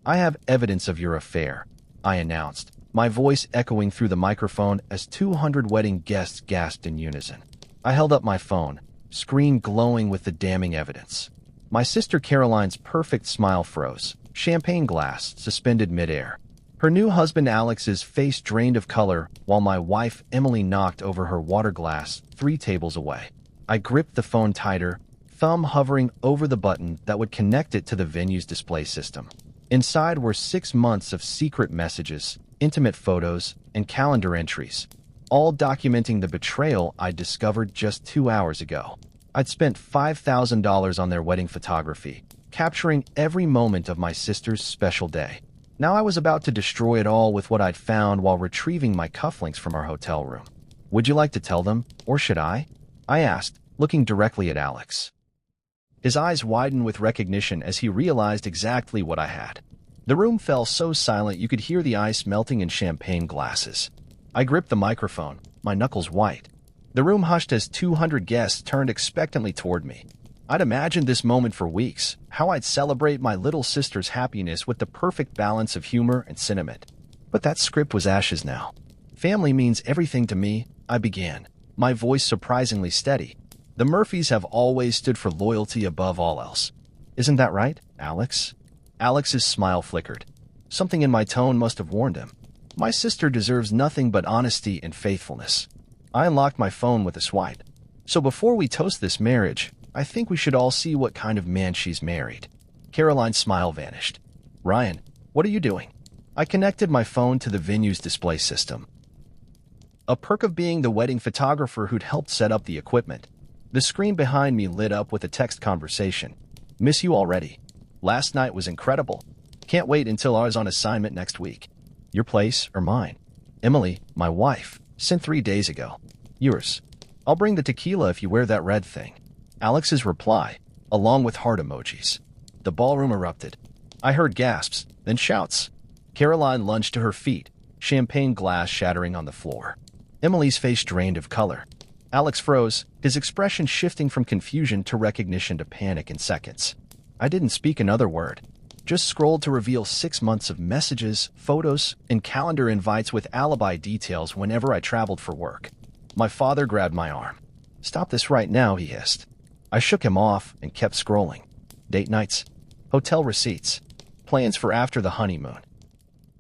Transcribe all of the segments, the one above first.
I have evidence of your affair, I announced, my voice echoing through the microphone as 200 wedding guests gasped in unison. I held up my phone, screen glowing with the damning evidence. My sister Caroline's perfect smile froze, champagne glass suspended midair. Her new husband Alex's face drained of color, while my wife Emily knocked over her water glass 3 tables away. I gripped the phone tighter, thumb hovering over the button that would connect it to the venue's display system. Inside were 6 months of secret messages, intimate photos, and calendar entries, all documenting the betrayal I'd discovered just 2 hours ago. I'd spent $5,000 on their wedding photography, capturing every moment of my sister's special day. Now I was about to destroy it all with what I'd found while retrieving my cufflinks from our hotel room. Would you like to tell them, or should I? I asked, looking directly at Alex. His eyes widened with recognition as he realized exactly what I had. The room fell so silent you could hear the ice melting in champagne glasses. I gripped the microphone, my knuckles white. The room hushed as 200 guests turned expectantly toward me. I'd imagined this moment for weeks, how I'd celebrate my little sister's happiness with the perfect balance of humor and sentiment. But that script was ashes now. Family means everything to me, I began, my voice surprisingly steady. The Murphys have always stood for loyalty above all else. Isn't that right, Alex? Alex's smile flickered. Something in my tone must have warned him. My sister deserves nothing but honesty and faithfulness. I unlocked my phone with a swipe. So before we toast this marriage, I think we should all see what kind of man she's married. Caroline's smile vanished. Ryan, what are you doing? I connected my phone to the venue's display system. A perk of being the wedding photographer who'd helped set up the equipment. The screen behind me lit up with a text conversation. Miss you already. Last night was incredible. Can't wait until I was on assignment next week. Your place or mine? Emily, my wife, sent 3 days ago. Yours. I'll bring the tequila if you wear that red thing. Alex's reply, along with heart emojis. The ballroom erupted. I heard gasps, then shouts. Caroline lunged to her feet, champagne glass shattering on the floor. Emily's face drained of color. Alex froze, his expression shifting from confusion to recognition to panic in seconds. I didn't speak another word, just scrolled to reveal 6 months of messages, photos, and calendar invites with alibi details whenever I traveled for work. My father grabbed my arm. Stop this right now, he hissed. I shook him off and kept scrolling. Date nights, hotel receipts, plans for after the honeymoon.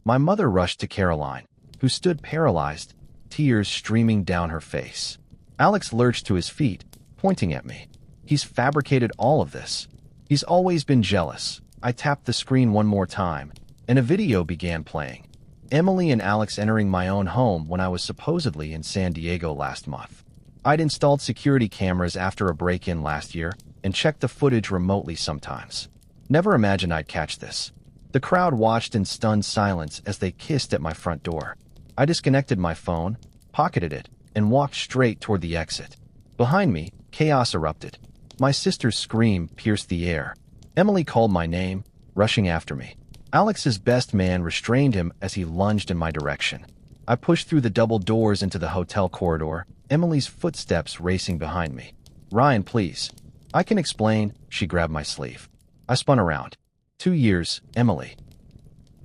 My mother rushed to Caroline, who stood paralyzed, tears streaming down her face. Alex lurched to his feet, pointing at me. He's fabricated all of this. He's always been jealous. I tapped the screen one more time, and a video began playing. Emily and Alex entering my own home when I was supposedly in San Diego last month. I'd installed security cameras after a break-in last year and checked the footage remotely sometimes. Never imagined I'd catch this. The crowd watched in stunned silence as they kissed at my front door. I disconnected my phone, pocketed it, and walked straight toward the exit. Behind me, chaos erupted. My sister's scream pierced the air. Emily called my name, rushing after me. Alex's best man restrained him as he lunged in my direction. I pushed through the double doors into the hotel corridor, Emily's footsteps racing behind me. Ryan, please. I can explain, she grabbed my sleeve. I spun around. 2 years, Emily.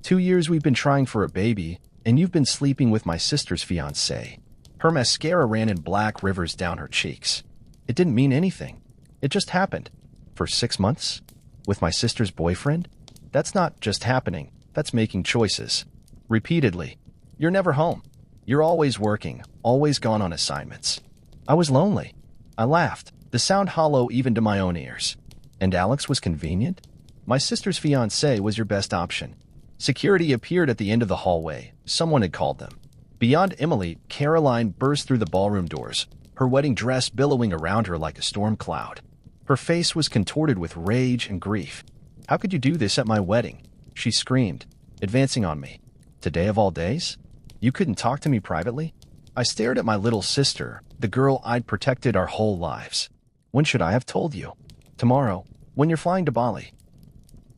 2 years we've been trying for a baby, and you've been sleeping with my sister's fiancé. Her mascara ran in black rivers down her cheeks. It didn't mean anything. It just happened. For 6 months? With my sister's boyfriend? That's not just happening, that's making choices. Repeatedly. You're never home. You're always working, always gone on assignments. I was lonely. I laughed, the sound hollow even to my own ears. And Alex was convenient? My sister's fiancé was your best option. Security appeared at the end of the hallway. Someone had called them. Beyond Emily, Caroline burst through the ballroom doors, her wedding dress billowing around her like a storm cloud. Her face was contorted with rage and grief. How could you do this at my wedding? She screamed, advancing on me. Today of all days? You couldn't talk to me privately? I stared at my little sister, the girl I'd protected our whole lives. When should I have told you? Tomorrow, when you're flying to Bali.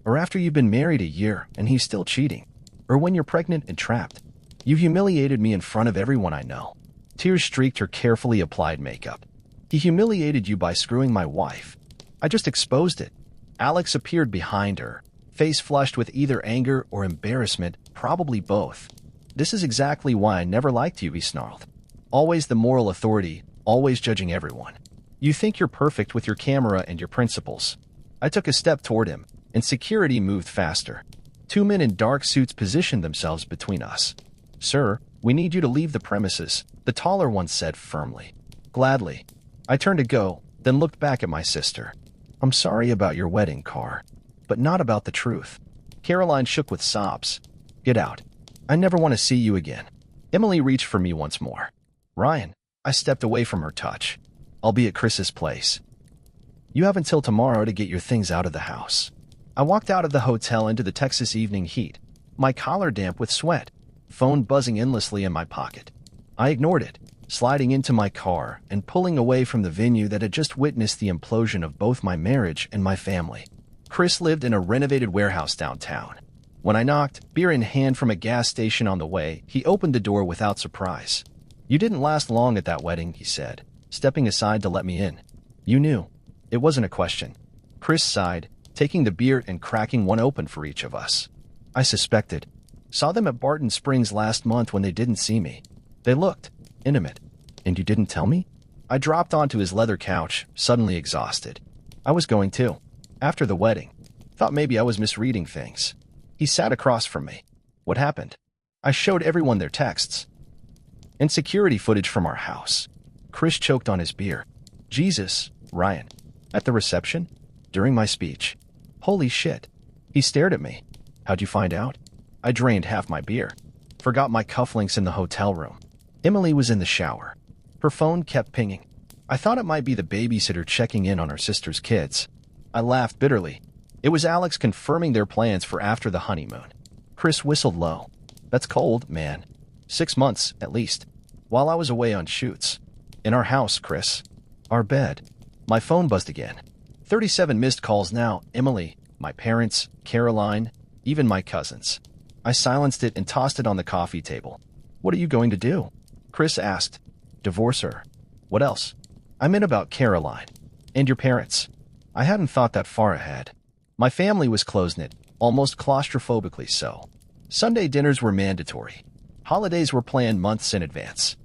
Or after you've been married a year and he's still cheating. Or when you're pregnant and trapped. You humiliated me in front of everyone I know. Tears streaked her carefully applied makeup. He humiliated you by screwing my wife. I just exposed it. Alex appeared behind her, face flushed with either anger or embarrassment, probably both. "This is exactly why I never liked you," he snarled. "Always the moral authority, always judging everyone. You think you're perfect with your camera and your principles." I took a step toward him, and security moved faster. 2 men in dark suits positioned themselves between us. "Sir, we need you to leave the premises," the taller one said firmly. "Gladly." I turned to go, then looked back at my sister. "I'm sorry about your wedding, Car, but not about the truth." Caroline shook with sobs. "Get out. I never want to see you again." Emily reached for me once more. "Ryan." I stepped away from her touch. "I'll be at Chris's place. You have until tomorrow to get your things out of the house." I walked out of the hotel into the Texas evening heat, my collar damp with sweat, phone buzzing endlessly in my pocket. I ignored it, sliding into my car and pulling away from the venue that had just witnessed the implosion of both my marriage and my family. Chris lived in a renovated warehouse downtown. When I knocked, beer in hand from a gas station on the way, he opened the door without surprise. "You didn't last long at that wedding," he said, stepping aside to let me in. "You knew." It wasn't a question. Chris sighed, taking the beer and cracking one open for each of us. "I suspected. Saw them at Barton Springs last month when they didn't see me. They looked intimate. And you didn't tell me?" I dropped onto his leather couch, suddenly exhausted. I was going too. After the wedding. Thought maybe I was misreading things. He sat across from me. "What happened?" I showed everyone their texts and security footage from our house. Chris choked on his beer. "Jesus, Ryan." "At the reception? During my speech." "Holy shit." He stared at me. "How'd you find out?" I drained half my beer. "Forgot my cufflinks in the hotel room." Emily was in the shower. Her phone kept pinging. I thought it might be the babysitter checking in on her sister's kids. I laughed bitterly. It was Alex confirming their plans for after the honeymoon. Chris whistled low. "That's cold, man. 6 months, at least. While I was away on shoots. In our house, Chris. Our bed." My phone buzzed again. 37 missed calls now. Emily, my parents, Caroline, even my cousins. I silenced it and tossed it on the coffee table. "What are you going to do?" Chris asked. "Divorce her." "What else?" I meant about Caroline. "And your parents." I hadn't thought that far ahead. My family was close-knit, almost claustrophobically so. Sunday dinners were mandatory. Holidays were planned months in advance.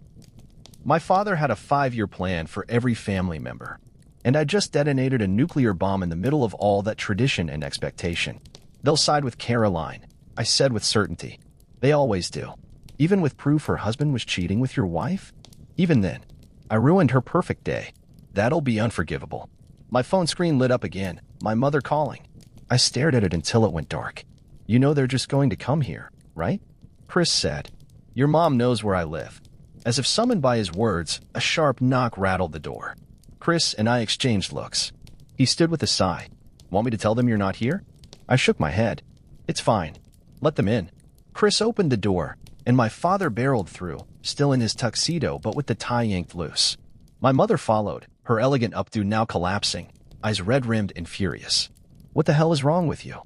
My father had a 5-year plan for every family member, and I just detonated a nuclear bomb in the middle of all that tradition and expectation. "They'll side with Caroline," I said with certainty. "They always do. Even with proof her husband was cheating with your wife? Even then, I ruined her perfect day. That'll be unforgivable." My phone screen lit up again, my mother calling. I stared at it until it went dark. "You know they're just going to come here, right?" Chris said. "Your mom knows where I live." As if summoned by his words, a sharp knock rattled the door. Chris and I exchanged looks. He stood with a sigh. "Want me to tell them you're not here?" I shook my head. "It's fine. Let them in." Chris opened the door, and my father barreled through, still in his tuxedo but with the tie yanked loose. My mother followed, her elegant updo now collapsing, eyes red-rimmed and furious. "What the hell is wrong with you?"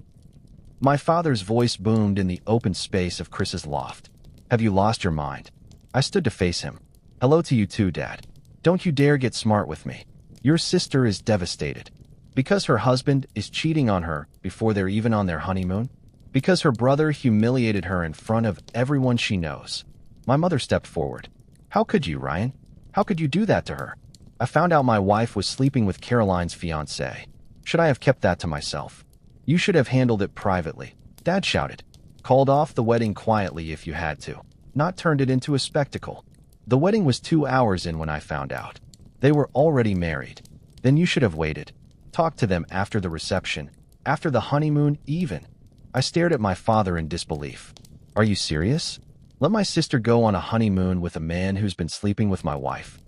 My father's voice boomed in the open space of Chris's loft. "Have you lost your mind?" I stood to face him. "Hello to you too, Dad. Don't you dare get smart with me. Your sister is devastated. Because her husband is cheating on her before they're even on their honeymoon? Because her brother humiliated her in front of everyone she knows." My mother stepped forward. "How could you, Ryan? How could you do that to her?" "I found out my wife was sleeping with Caroline's fiancé. Should I have kept that to myself?" "You should have handled it privately," Dad shouted. "Called off the wedding quietly if you had to. Not turned it into a spectacle. The wedding was 2 hours in when I found out. They were already married. Then you should have waited. Talked to them after the reception, after the honeymoon even." I stared at my father in disbelief. "Are you serious? Let my sister go on a honeymoon with a man who's been sleeping with my wife?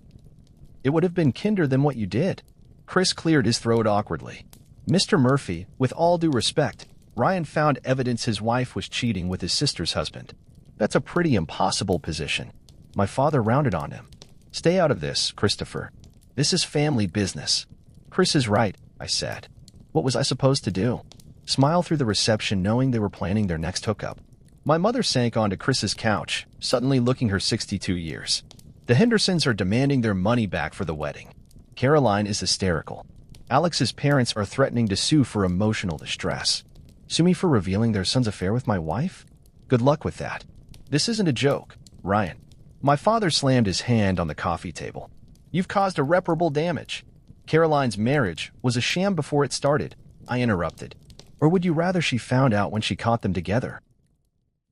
It would have been kinder than what you did." Chris cleared his throat awkwardly. "Mr. Murphy, with all due respect, Ryan found evidence his wife was cheating with his sister's husband. That's a pretty impossible position." My father rounded on him. "Stay out of this, Christopher. This is family business." "Chris is right," I said. What was I supposed to do? Smile through the reception knowing they were planning their next hookup? My mother sank onto Chris's couch, suddenly looking her 62 years. "The Hendersons are demanding their money back for the wedding. Caroline is hysterical. Alex's parents are threatening to sue for emotional distress. Sue me for revealing their son's affair with my wife? Good luck with that. This isn't a joke, Ryan. My father slammed his hand on the coffee table. You've caused irreparable damage. Caroline's marriage was a sham before it started, I interrupted. Or would you rather she found out when she caught them together?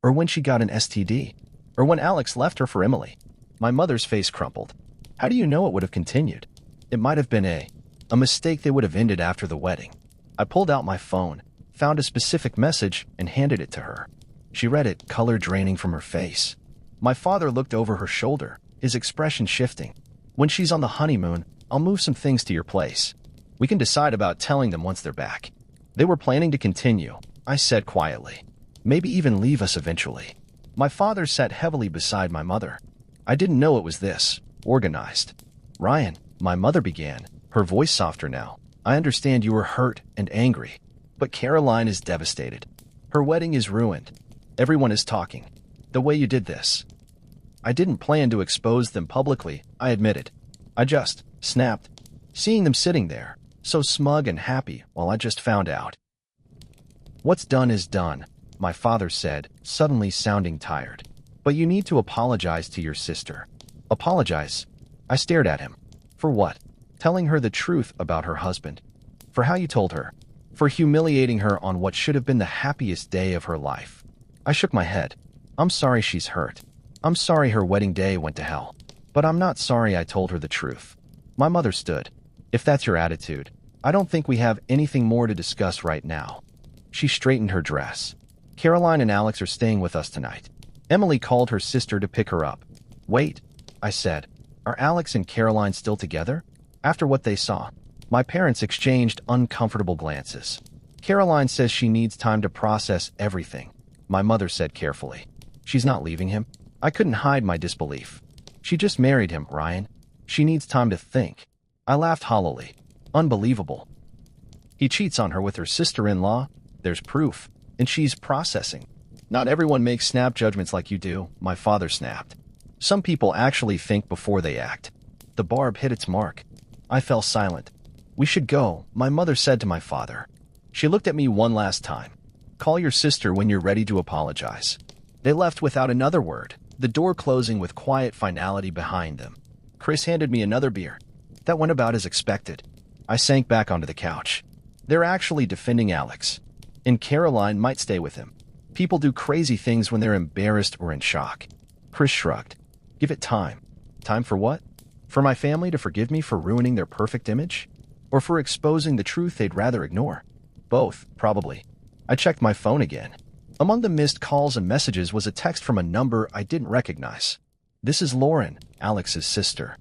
Or when she got an STD? Or when Alex left her for Emily? My mother's face crumpled. How do you know it would have continued? It might have been a mistake they would have ended after the wedding. I pulled out my phone, found a specific message, and handed it to her. She read it, color draining from her face. My father looked over her shoulder, his expression shifting. When she's on the honeymoon, I'll move some things to your place. We can decide about telling them once they're back. They were planning to continue, I said quietly. Maybe even leave us eventually. My father sat heavily beside my mother. I didn't know it was this organized. Ryan, my mother began, her voice softer now. I understand you were hurt and angry, but Caroline is devastated. Her wedding is ruined. Everyone is talking. The way you did this. I didn't plan to expose them publicly, I admitted. I just snapped, seeing them sitting there, so smug and happy while I just found out. What's done is done, my father said, suddenly sounding tired. But you need to apologize to your sister. Apologize? I stared at him. For what? Telling her the truth about her husband. For how you told her. For humiliating her on what should have been the happiest day of her life. I shook my head. I'm sorry she's hurt. I'm sorry her wedding day went to hell. But I'm not sorry I told her the truth. My mother stood. If that's your attitude, I don't think we have anything more to discuss right now. She straightened her dress. Caroline and Alex are staying with us tonight. Emily called her sister to pick her up. Wait, I said. Are Alex and Caroline still together? After what they saw, my parents exchanged uncomfortable glances. Caroline says she needs time to process everything, my mother said carefully. She's not leaving him. I couldn't hide my disbelief. She just married him, Ryan. She needs time to think. I laughed hollowly. Unbelievable. He cheats on her with her sister-in-law. There's proof, and she's processing. Not everyone makes snap judgments like you do, my father snapped. Some people actually think before they act. The barb hit its mark. I fell silent. We should go, my mother said to my father. She looked at me one last time. Call your sister when you're ready to apologize. They left without another word, the door closing with quiet finality behind them. Chris handed me another beer. That went about as expected. I sank back onto the couch. They're actually defending Alex. And Caroline might stay with him. People do crazy things when they're embarrassed or in shock. Chris shrugged. Give it time. Time for what? For my family to forgive me for ruining their perfect image? Or for exposing the truth they'd rather ignore? Both, probably. I checked my phone again. Among the missed calls and messages was a text from a number I didn't recognize. This is Lauren, Alex's sister.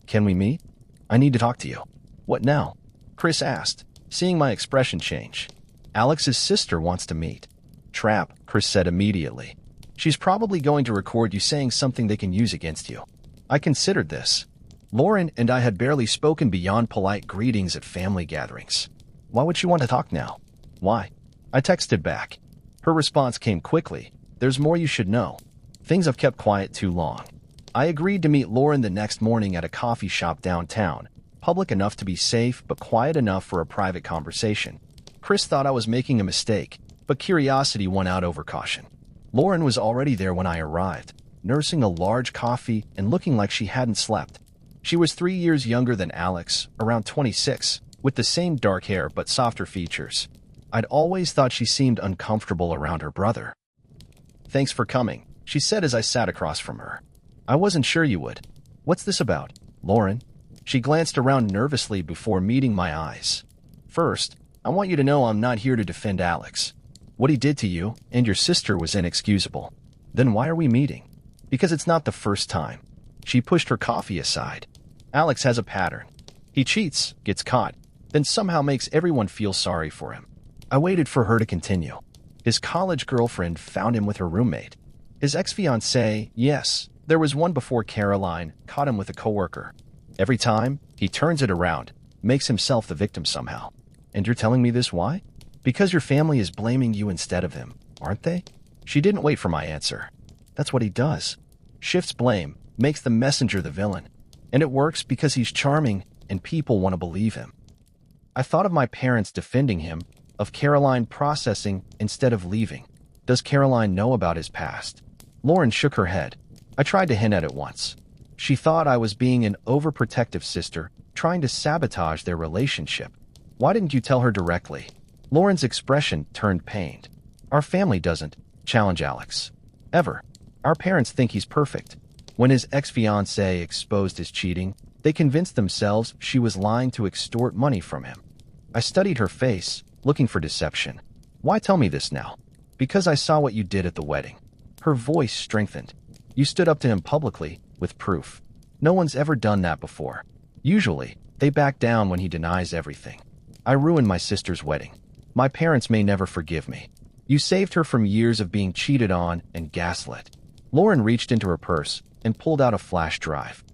Can we meet? I need to talk to you. What now? Chris asked, seeing my expression change. Alex's sister wants to meet. Trap, Chris said immediately. She's probably going to record you saying something they can use against you. I considered this. Lauren and I had barely spoken beyond polite greetings at family gatherings. Why would she want to talk now? Why? I texted back. Her response came quickly. There's more you should know. Things I've kept quiet too long. I agreed to meet Lauren the next morning at a coffee shop downtown, public enough to be safe but quiet enough for a private conversation. Chris thought I was making a mistake, but curiosity won out over caution. Lauren was already there when I arrived, nursing a large coffee and looking like she hadn't slept. She was 3 years younger than Alex, around 26, with the same dark hair but softer features. I'd always thought she seemed uncomfortable around her brother. Thanks for coming, she said as I sat across from her. I wasn't sure you would. What's this about, Lauren? She glanced around nervously before meeting my eyes. First, I want you to know I'm not here to defend Alex. What he did to you and your sister was inexcusable. Then why are we meeting? Because it's not the first time. She pushed her coffee aside. Alex has a pattern. He cheats, gets caught, then somehow makes everyone feel sorry for him. I waited for her to continue. His college girlfriend found him with her roommate. His ex-fiancée, yes, there was one before Caroline, caught him with a coworker. Every time, he turns it around, makes himself the victim somehow. And you're telling me this why? Because your family is blaming you instead of him, aren't they? She didn't wait for my answer. That's what he does. Shifts blame, makes the messenger the villain. And it works because he's charming and people want to believe him. I thought of my parents defending him, of Caroline processing instead of leaving. Does Caroline know about his past? Lauren shook her head. I tried to hint at it once. She thought I was being an overprotective sister, trying to sabotage their relationship. Why didn't you tell her directly? Lauren's expression turned pained. Our family doesn't challenge Alex. Ever. Our parents think he's perfect. When his ex-fiancée exposed his cheating, they convinced themselves she was lying to extort money from him. I studied her face, looking for deception. Why tell me this now? Because I saw what you did at the wedding. Her voice strengthened. You stood up to him publicly, with proof. No one's ever done that before. Usually, they back down when he denies everything. I ruined my sister's wedding. My parents may never forgive me. You saved her from years of being cheated on and gaslit. Lauren reached into her purse and pulled out a flash drive.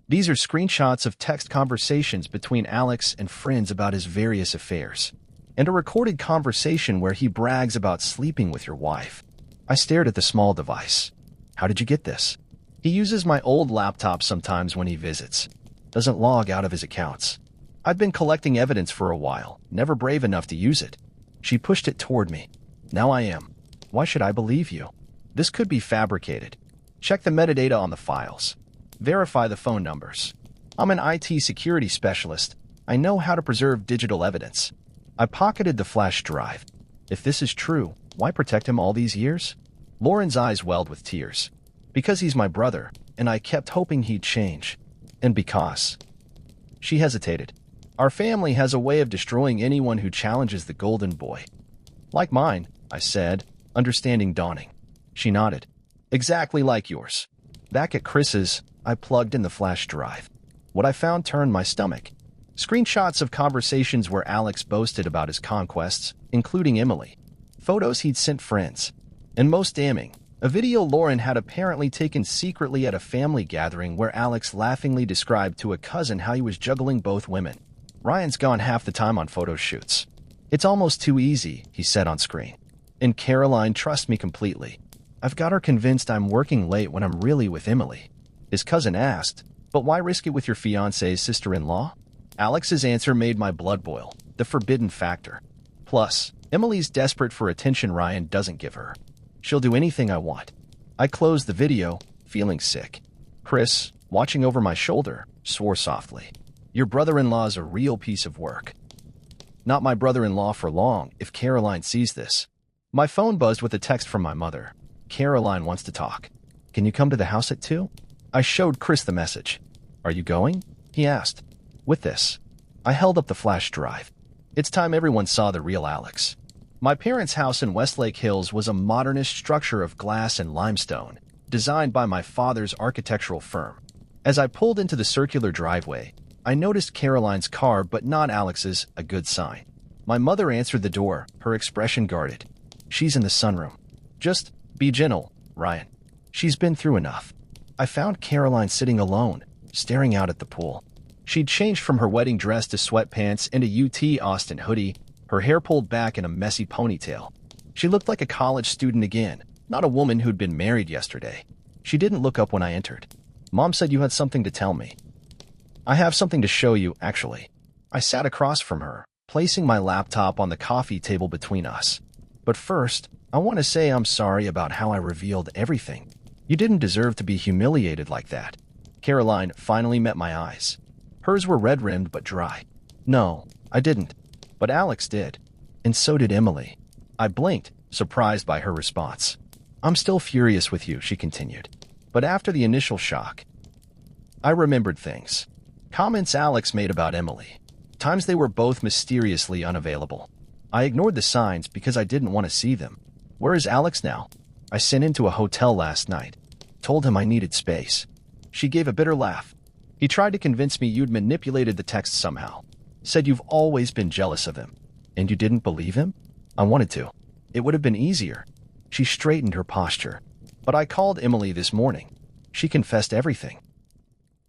These are screenshots of text conversations between Alex and friends about his various affairs, and a recorded conversation where he brags about sleeping with your wife. I stared at the small device. How did you get this? He uses my old laptop sometimes when he visits. Doesn't log out of his accounts. I've been collecting evidence for a while, never brave enough to use it. She pushed it toward me. Now I am. Why should I believe you? This could be fabricated. Check the metadata on the files. Verify the phone numbers. I'm an IT security specialist. I know how to preserve digital evidence. I pocketed the flash drive. If this is true, why protect him all these years? Lauren's eyes welled with tears. Because he's my brother, and I kept hoping he'd change. And because... She hesitated. Our family has a way of destroying anyone who challenges the golden boy. Like mine, I said, understanding dawning. She nodded. Exactly like yours. Back at Chris's, I plugged in the flash drive. What I found turned my stomach. Screenshots of conversations where Alex boasted about his conquests, including Emily. Photos he'd sent friends. And most damning, a video Lauren had apparently taken secretly at a family gathering where Alex laughingly described to a cousin how he was juggling both women. Ryan's gone half the time on photo shoots. It's almost too easy, he said on screen. And Caroline trusts me completely. I've got her convinced I'm working late when I'm really with Emily. His cousin asked, but why risk it with your fiancé's sister-in-law? Alex's answer made my blood boil, the forbidden factor. Plus, Emily's desperate for attention Ryan doesn't give her. She'll do anything I want. I closed the video, feeling sick. Chris, watching over my shoulder, swore softly. Your brother-in-law's a real piece of work. Not my brother-in-law for long if Caroline sees this. My phone buzzed with a text from my mother. Caroline wants to talk. Can you come to the house at 2? I showed Chris the message. Are you going? He asked. With this, I held up the flash drive. It's time everyone saw the real Alex. My parents' house in Westlake Hills was a modernist structure of glass and limestone, designed by my father's architectural firm. As I pulled into the circular driveway, I noticed Caroline's car but not Alex's, a good sign. My mother answered the door, her expression guarded. She's in the sunroom. Just be gentle, Ryan. She's been through enough. I found Caroline sitting alone, staring out at the pool. She'd changed from her wedding dress to sweatpants and a UT Austin hoodie, her hair pulled back in a messy ponytail. She looked like a college student again, not a woman who'd been married yesterday. She didn't look up when I entered. Mom said you had something to tell me. I have something to show you, actually. I sat across from her, placing my laptop on the coffee table between us. But first, I want to say I'm sorry about how I revealed everything. You didn't deserve to be humiliated like that. Caroline finally met my eyes. Hers were red-rimmed but dry. No, I didn't. But Alex did. And so did Emily. I blinked, surprised by her response. I'm still furious with you, she continued. But after the initial shock, I remembered things. Comments Alex made about Emily. Times they were both mysteriously unavailable. I ignored the signs because I didn't want to see them. Where is Alex now? I sent him to a hotel last night. Told him I needed space. She gave a bitter laugh. He tried to convince me you'd manipulated the text somehow. Said you've always been jealous of him. And you didn't believe him? I wanted to. It would have been easier. She straightened her posture. But I called Emily this morning. She confessed everything.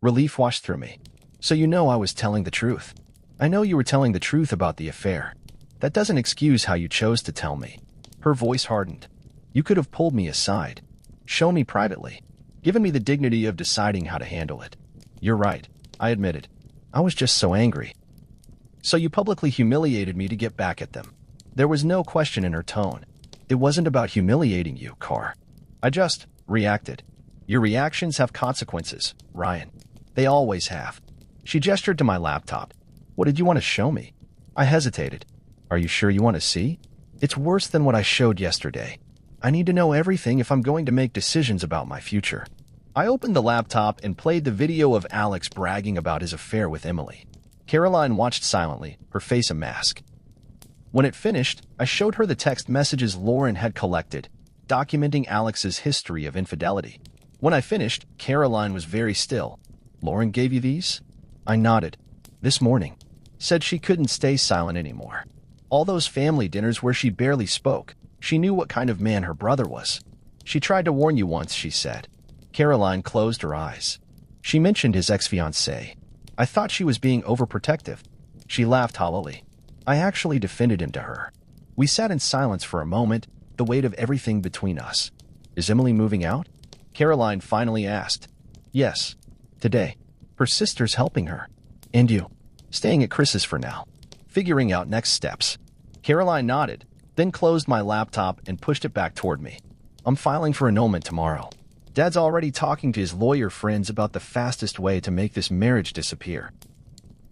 Relief washed through me. So you know I was telling the truth. I know you were telling the truth about the affair. That doesn't excuse how you chose to tell me. Her voice hardened. You could have pulled me aside. Shown me privately. Given me the dignity of deciding how to handle it. You're right, I admitted. I was just so angry. So you publicly humiliated me to get back at them. There was no question in her tone. It wasn't about humiliating you, Carr. I just reacted. Your reactions have consequences, Ryan. They always have. She gestured to my laptop. What did you want to show me? I hesitated. Are you sure you want to see? It's worse than what I showed yesterday. I need to know everything if I'm going to make decisions about my future. I opened the laptop and played the video of Alex bragging about his affair with Emily. Caroline watched silently, her face a mask. When it finished, I showed her the text messages Lauren had collected, documenting Alex's history of infidelity. When I finished, Caroline was very still. Lauren gave you these? I nodded. This morning. Said she couldn't stay silent anymore. All those family dinners where she barely spoke. She knew what kind of man her brother was. She tried to warn you once, she said. Caroline closed her eyes. She mentioned his ex-fiancée. I thought she was being overprotective. She laughed hollowly. I actually defended him to her. We sat in silence for a moment, the weight of everything between us. Is Emily moving out? Caroline finally asked. Yes. Today. Her sister's helping her. And you? Staying at Chris's for now. Figuring out next steps. Caroline nodded, then closed my laptop and pushed it back toward me. I'm filing for annulment tomorrow. Dad's already talking to his lawyer friends about the fastest way to make this marriage disappear.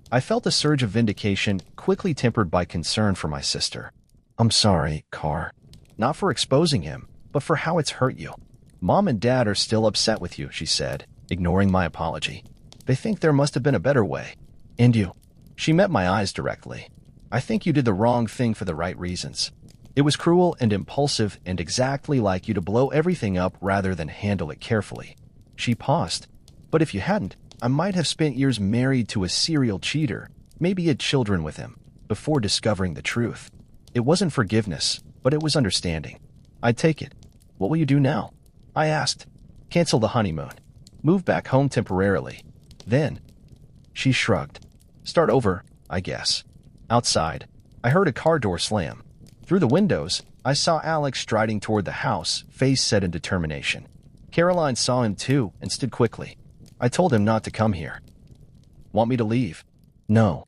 I felt a surge of vindication, quickly tempered by concern for my sister. I'm sorry, Carr. Not for exposing him, but for how it's hurt you. Mom and Dad are still upset with you, she said, ignoring my apology. They think there must have been a better way. And you? She met my eyes directly. I think you did the wrong thing for the right reasons. It was cruel and impulsive and exactly like you to blow everything up rather than handle it carefully. She paused. But if you hadn't, I might have spent years married to a serial cheater, maybe had children with him, before discovering the truth. It wasn't forgiveness, but it was understanding. I'd take it. What will you do now? I asked. Cancel the honeymoon. Move back home temporarily. Then. She shrugged. Start over, I guess. Outside, I heard a car door slam. Through the windows, I saw Alex striding toward the house, face set in determination. Caroline saw him too and stood quickly. I told him not to come here. Want me to leave? No.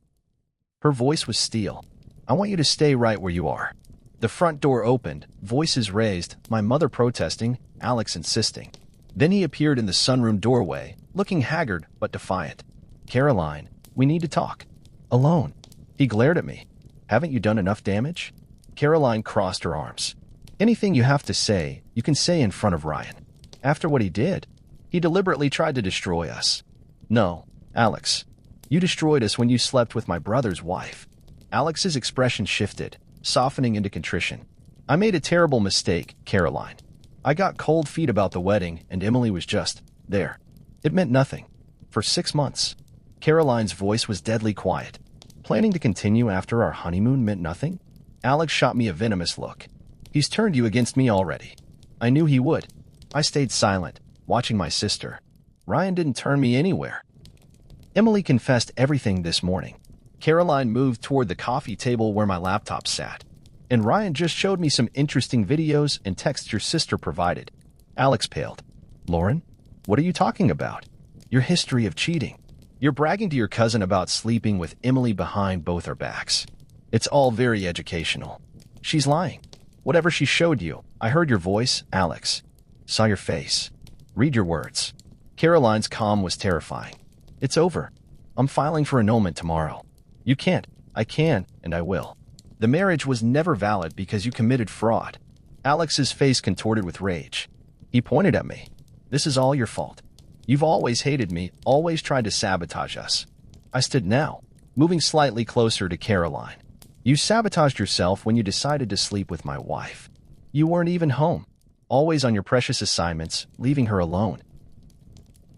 Her voice was steel. I want you to stay right where you are. The front door opened, voices raised, my mother protesting, Alex insisting. Then he appeared in the sunroom doorway, looking haggard but defiant. Caroline, we need to talk. Alone. He glared at me. Haven't you done enough damage? Caroline crossed her arms. Anything you have to say, you can say in front of Ryan. After what he did, he deliberately tried to destroy us. No, Alex. You destroyed us when you slept with my brother's wife. Alex's expression shifted, softening into contrition. I made a terrible mistake, Caroline. I got cold feet about the wedding, and Emily was just there. It meant nothing. For 6 months. Caroline's voice was deadly quiet. Planning to continue after our honeymoon meant nothing? Alex shot me a venomous look. He's turned you against me already. I knew he would. I stayed silent, watching my sister. Ryan didn't turn me anywhere. Emily confessed everything this morning. Caroline moved toward the coffee table where my laptop sat. And Ryan just showed me some interesting videos and texts your sister provided. Alex paled. Lauren? What are you talking about? Your history of cheating. You're bragging to your cousin about sleeping with Emily behind both our backs. It's all very educational. She's lying. Whatever she showed you, I heard your voice, Alex. Saw your face. Read your words. Caroline's calm was terrifying. It's over. I'm filing for annulment tomorrow. You can't. I can, and I will. The marriage was never valid because you committed fraud. Alex's face contorted with rage. He pointed at me. This is all your fault. You've always hated me, always tried to sabotage us. I stood now, moving slightly closer to Caroline. You sabotaged yourself when you decided to sleep with my wife. You weren't even home, always on your precious assignments, leaving her alone.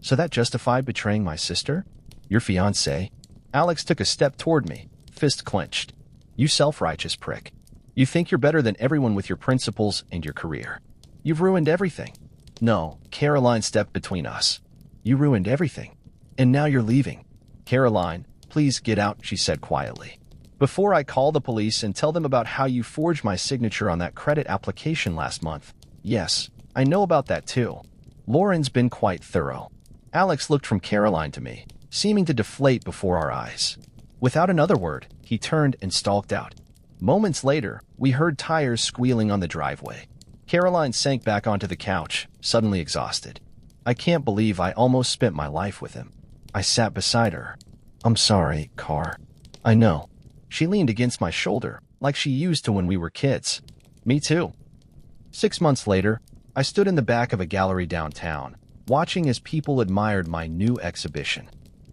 So that justified betraying my sister? Your fiancé? Alex took a step toward me, fist clenched. You self-righteous prick. You think you're better than everyone with your principles and your career. You've ruined everything. No, Caroline stepped between us. You ruined everything. And now you're leaving. Caroline, please get out, she said quietly. Before I call the police and tell them about how you forged my signature on that credit application last month. Yes, I know about that too. Lauren's been quite thorough. Alex looked from Caroline to me, seeming to deflate before our eyes. Without another word, he turned and stalked out. Moments later, we heard tires squealing on the driveway. Caroline sank back onto the couch, suddenly exhausted. I can't believe I almost spent my life with him. I sat beside her. I'm sorry, Car. I know. She leaned against my shoulder, like she used to when we were kids. Me too. 6 months later, I stood in the back of a gallery downtown, watching as people admired my new exhibition.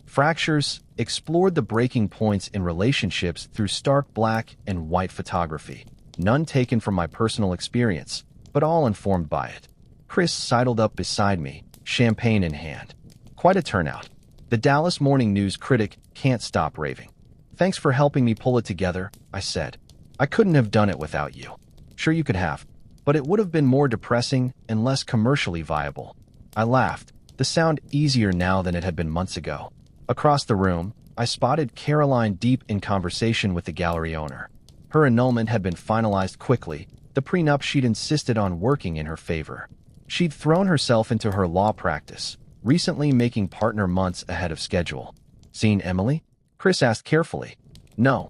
Fractures explored the breaking points in relationships through stark black and white photography, none taken from my personal experience, but all informed by it. Chris sidled up beside me, champagne in hand. Quite a turnout. The Dallas Morning News critic can't stop raving. Thanks for helping me pull it together, I said. I couldn't have done it without you. Sure you could have, but it would have been more depressing and less commercially viable. I laughed, the sound easier now than it had been months ago. Across the room, I spotted Caroline deep in conversation with the gallery owner. Her annulment had been finalized quickly, the prenup she'd insisted on working in her favor. She'd thrown herself into her law practice, recently making partner months ahead of schedule. Seen Emily? Chris asked carefully. No.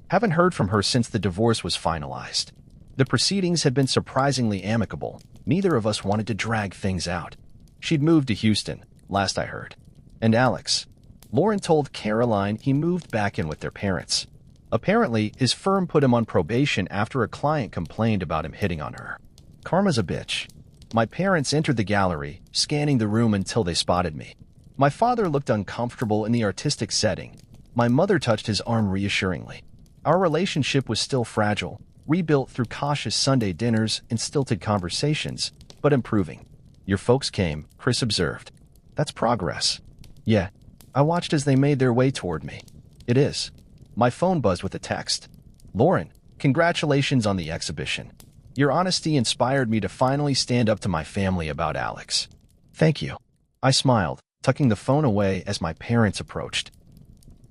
Haven't heard from her since the divorce was finalized. The proceedings had been surprisingly amicable. Neither of us wanted to drag things out. She'd moved to Houston, last I heard. And Alex. Lauren told Caroline he moved back in with their parents. Apparently, his firm put him on probation after a client complained about him hitting on her. Karma's a bitch. My parents entered the gallery, scanning the room until they spotted me. My father looked uncomfortable in the artistic setting. My mother touched his arm reassuringly. Our relationship was still fragile, rebuilt through cautious Sunday dinners and stilted conversations, but improving. Your folks came, Chris observed. That's progress. Yeah, I watched as they made their way toward me. It is. My phone buzzed with a text. Lauren, congratulations on the exhibition. Your honesty inspired me to finally stand up to my family about Alex. Thank you. I smiled, tucking the phone away as my parents approached.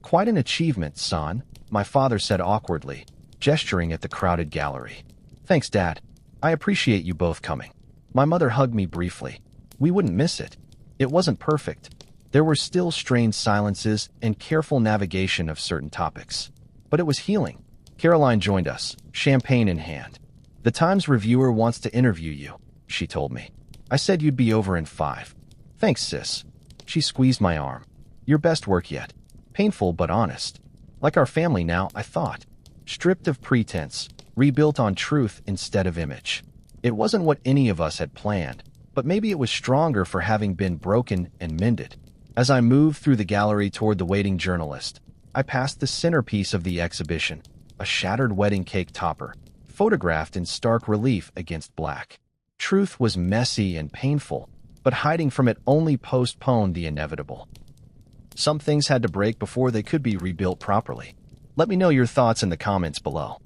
Quite an achievement, son, my father said awkwardly, gesturing at the crowded gallery. Thanks, Dad. I appreciate you both coming. My mother hugged me briefly. We wouldn't miss it. It wasn't perfect. There were still strained silences and careful navigation of certain topics. But it was healing. Caroline joined us, champagne in hand. The Times reviewer wants to interview you, she told me. I said you'd be over in 5. Thanks, sis. She squeezed my arm. Your best work yet. Painful but honest. Like our family now, I thought. Stripped of pretense, rebuilt on truth instead of image. It wasn't what any of us had planned, but maybe it was stronger for having been broken and mended. As I moved through the gallery toward the waiting journalist, I passed the centerpiece of the exhibition, a shattered wedding cake topper, photographed in stark relief against black. Truth was messy and painful, but hiding from it only postponed the inevitable. Some things had to break before they could be rebuilt properly. Let me know your thoughts in the comments below.